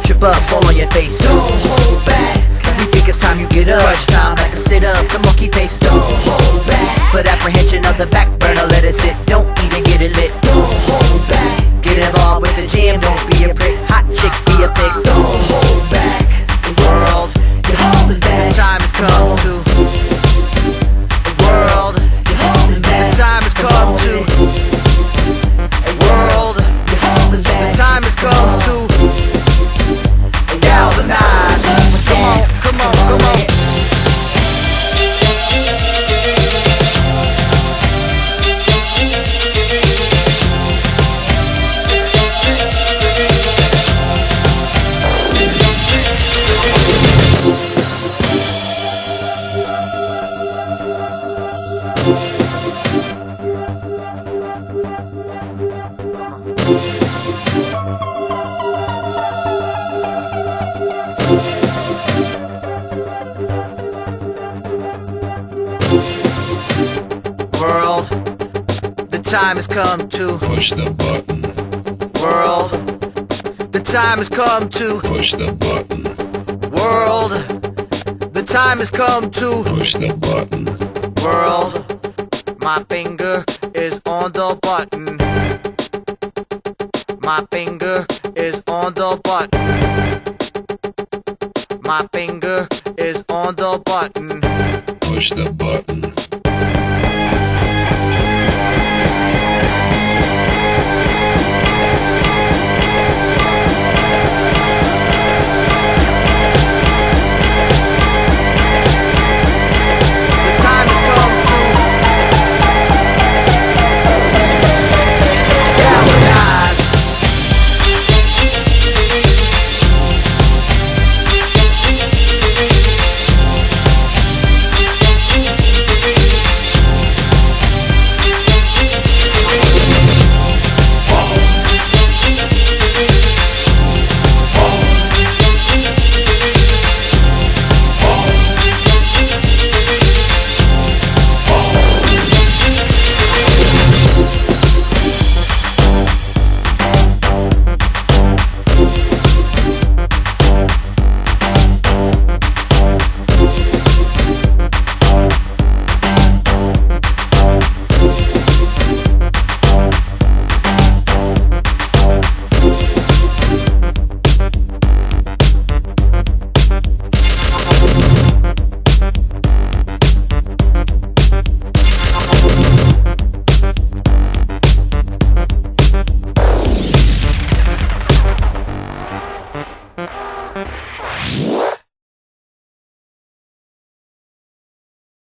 don't trip up, fall on your face. Don't hold back. We think it's time you get up. Crunch time, like a sit up, the monkey face. Don't hold back. Put apprehension on the back burner, let it sit. Don't even get it lit. Don't hold back. Get involved with the jam, don't be a prick. Hot chick, be a pig. Don't hold back. The world, You're holding back. the time has come to. The world, You're holding back. the time has come to. The world, You're holding the back. time has come to. Galvanize. Come on, come on, come on. World, the time has come to. Push the button. World, the time has come to. Push the button. World, the time has come to. Push the button. World, my finger is on the button. My finger is on the button. My finger is on the button. Push the button.